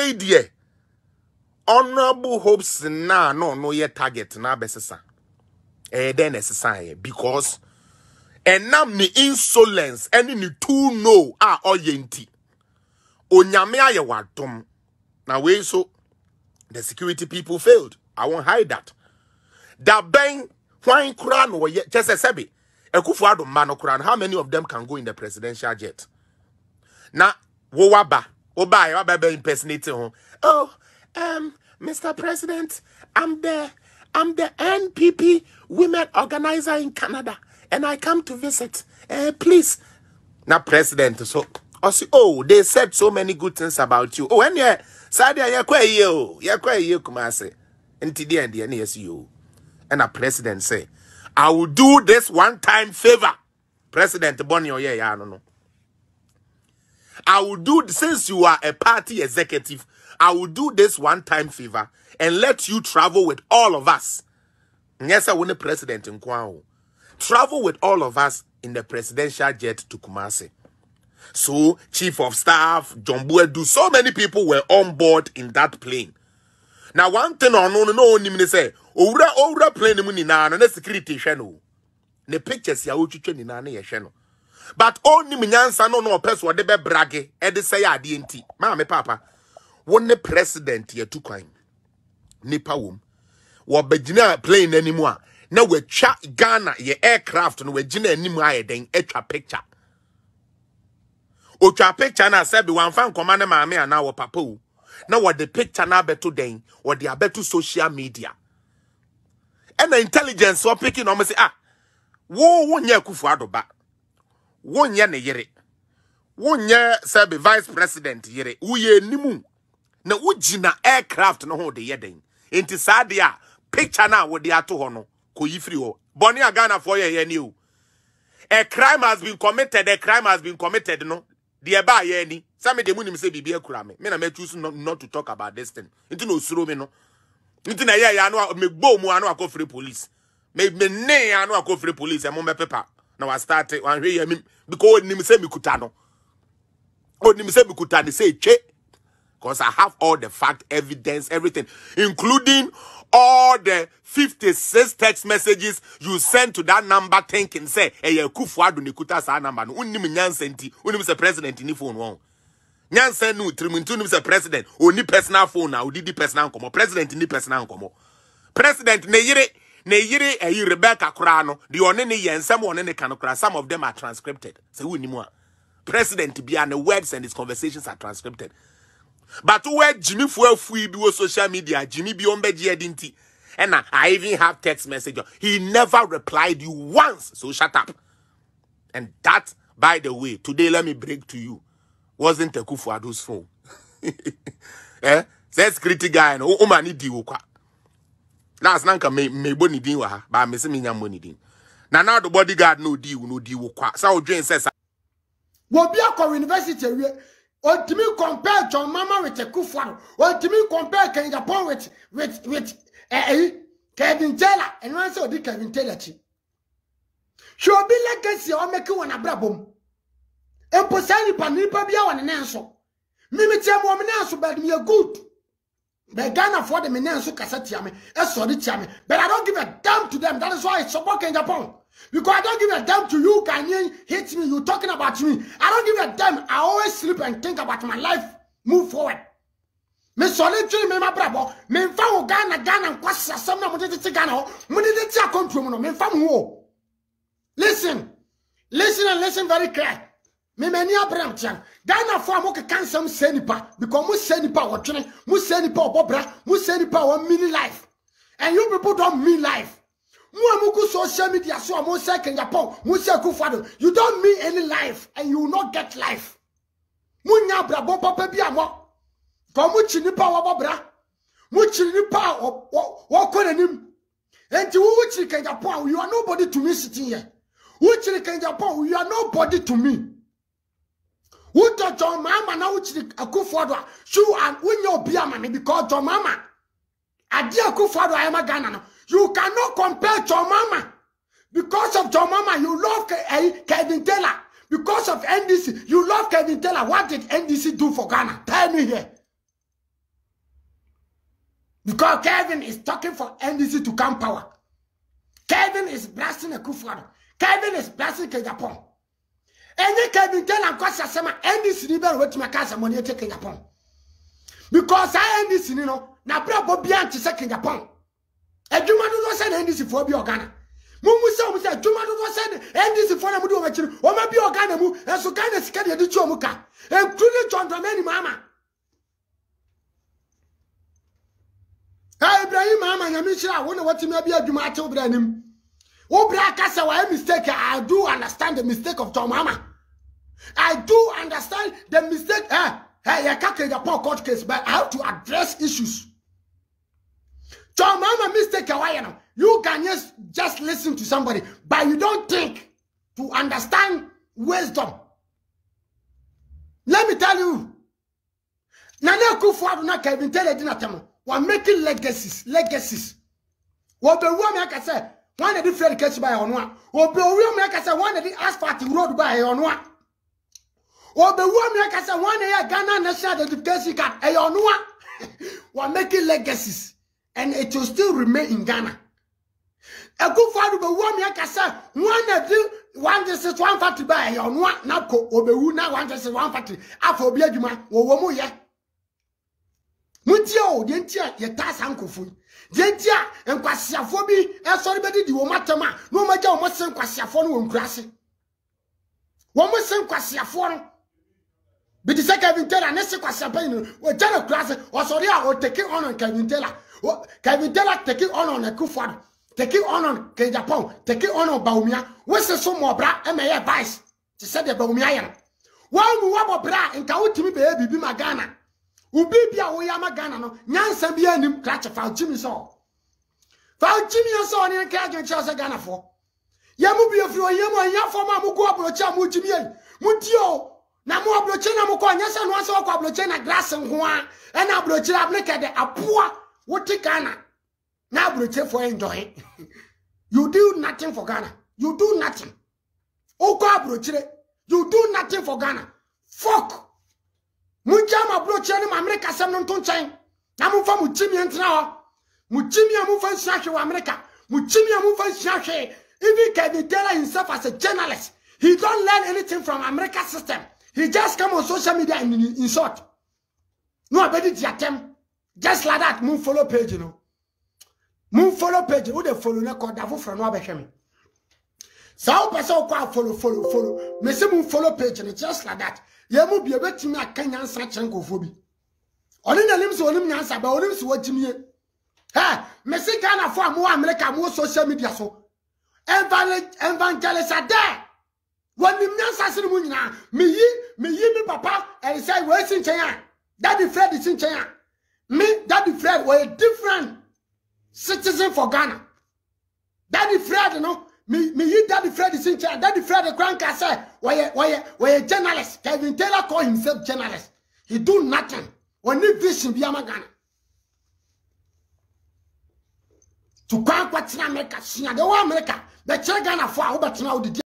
way dear. Honorable hopes na no ye target na besesa. Then necessary because nam ni insolence any ni too no oyenti. Onyame aye wadom. Now we so the security people failed. I won't hide that. That bang wine crown or just a sebi. Ekufuado mano crown. How many of them can go in the presidential jet? Now, waba impersonating. Oh, Mr. President, I'm the NPP women organizer in Canada, and I come to visit. Please, now President. So, oh, they said so many good things about you. Oh, and yeah, Sadia, you're Kumase. And the end, yes, you. And a president say, I will do this one-time favor. President Bonio, yeah, I don't know. I will do, since you are a party executive, I will do this one-time favor and let you travel with all of us. Yes, I want a president in Kwao. Travel with all of us in the presidential jet to Kumasi. So, chief of staff, John Buedu, so many people were on board in that plane. Now, one thing or no, say, Ora plane ni na no security channel. The pictures ya uchuche ni na ye channel. But only minyansa no person de be brage e de say ade enti. Ma me papa. Won the president ye tu kwan. Nipa wom. Wo begina plane animu a na we twa Ghana ye aircraft no we gina animu aye den etwa picture. O twa picture na say be wan fan command ma me ana wo papa o. Na what the picture na beto den, what the abeto social media. And the intelligence so picking on me say, wo wonye Kufuado ba. Wonye ne yere. Wonye sabe vice president yere. Uye nimu. Na ujina aircraft no ho de yeden. Inti sadia picture na wo de ato ho no ko yifri ho. Boni Ghana for ye ni o. A crime has been committed, no. The eba ye ni. Some of the munim say bibi ekura me. Me na me choose not to talk about this thing. Inti no suro me no. Inti na ya no me bo mu anu akọ free police. Me ne anu akọ free police. E mo me pepa. Na wa start wan hwe ya me because onim say me kuta no. Onim say me kuta ni say che. Because I have all the fact, evidence, everything, including all the 56 text messages you sent to that number thinking say Kufuado ni kuta sa number no. Unim nyansenti, unim say president ni phone won. Nyansen no trimuntu ni say president, oni personal phone na odi personal komo. President ni personal komo. President ne yire Rebecca kura no, the one ne yensem one ne kan kura, some of them are transcripted. Say unimu a. President be and the words and his conversations are transcripted. But where Jimmy Fuel do social media, Jimmy Biombe Dinti, and I even have text message. He never replied you once, so shut up. And that, by the way, today let me break to you, wasn't Kufuado's phone. Says critical guy, no umani diwuka. Last nanka me boni diwa, but me se me nyamboni din. Now the bodyguard no diwuka. So Jane says, Wobiako University. Or to me compare John Mama with a Kufuado, or to me compare Ken Japan with Kevin Taylor, and one so did Kevin Taylor. She'll be legacy or make you an abrabum. And Posani Panipa be our answer. Mimitia woman answer, but me a good. But Ghana for the Minanso Cassatiame, a solid chame, but I don't give a damn to them. That is why I support Ken Japan. Because I don't give a damn to you, can you hate me, you talking about me. I don't give a damn. I always sleep and think about my life. Move forward. Me solitary, me my bravo. Me found Ghana, and Kwasa, some of the Ghana, Munity control, me found. Listen and listen very clear. Me many Abraham Chan. Ghana for Moka can some senipa, because mu senipa or Chine, mu senipa or Bobra, mu senipa or mini life. And you people don't mean life. Muamuku social media so I'm second Japan, Musa Kufuado. You don't mean any life and you will not get life. Munya brabo papa biamo. For muchini pa wabra. Muchini pa wakonenim. And to which can Japan, you are nobody to me sitting here. Which can Japan, you are nobody to me. Who to John Mama now which Kufuado. Shoe and win your beer money because John Mama. Adia Kufuado I am a Ghana. You cannot compare John Mama. Because of John Mama, you love Kevin Taylor. Because of NDC, you love Kevin Taylor. What did NDC do for Ghana? Tell me here. Because Kevin is talking for NDC to come power. Kevin is blasting a Kufuor. Kevin is blasting Japan. And then Kevin tell and cause some NDC river with my casa money taking Japan. Because I NDC, you know, now bravo beyond to second Japan. A Juma do send NDC for Ghana. Mumu said, Juma do send NDC for Namudu, or maybe Ghana, and so kind of scared the Chomuka, including John Dramani Mama. Ibrahim Mama, Yamisha, I wonder what you may be a Jumato Branim. Oh, Blackasa, I mistake. I do understand the mistake of John Mama. I do understand the mistake. Hey, I can't get a poor court case, but I have to address issues. John Mama mistake. You can just listen to somebody, but you don't think to understand wisdom. Let me tell you. Nana Kufuor na Kevin Taylor dinatamo. We're making legacies. What the woman I say, one of the Fred catch by on one. What the woman I say, one of the asphalt road by on one. What the woman I say, one of Ghana National Education card on one. We're making legacies, and it will still remain in Ghana. A good father, the woman I say, one of the 140 by on one. Now, Obeuna 140. After Biajuma, or Womo. Muntio, Yentia, Yetas Uncle. Yentia, and Quasiafobi, and somebody do Matama, no matter what some Quasiafon will crash. One more some Quasiafon. But the second Taylor, and Nessa Quasiapan, or General Class, or Soria, or taking on Kevin Taylor. Kevin Taylor taking on a Kufuor, taking on Japan, taking on Baumia. What's the some more bra and my advice to say the Baumian? One more bra and Kautimi baby be my Ghana. Ubibia Oyama Ghana no nyansa bia nim clutch fa Jimmy so. Fa Jimmy so ne ka ga Chelsea Ghana for. Yamu bia fi oyam anya for ma mu go abrocha mu Jimmy ai. Mu dio na mu abrocha na mu ko nyasa no aso ko abrocha na glass nho a e na abrocha abneka de apoa wote Ghana. Na abrocha for enjoy. You do nothing for Ghana. You do nothing. O ko abrocha you do nothing for Ghana. Fuck. Mujama broche ni America sem no ntonchen na mfa mujimi entra ho mujimi amfa nsiahwe wa America mujimi amfa nsiahwe. Even Kevin Taylor himself as a journalist, he don't learn anything from America system. He just come on social media and in short no abedi di attempt just like that. Move follow page, you know, move follow page. Who dey follow na call davo from no abehwe so person ko follow me say move follow page and just like that. Yemu bi ebetimi akanya nsa chenkofo bi oni na lim so onim nyansa ba onim so wajimie ha me se Ghana for am America mo social media so evangelist ada wonim nyansa se mu nyina me yi papa and say we sin chen Daddy Fred is in chen me Daddy Fred were a different citizen for Ghana. Daddy Fred, you know, me Daddy Fred is in charge. Daddy Fred the grandca say, why a journalist. Kevin Taylor call himself journalist. He do nothing. When he vision be Ghana. To conquer America, the America, the Ghana for our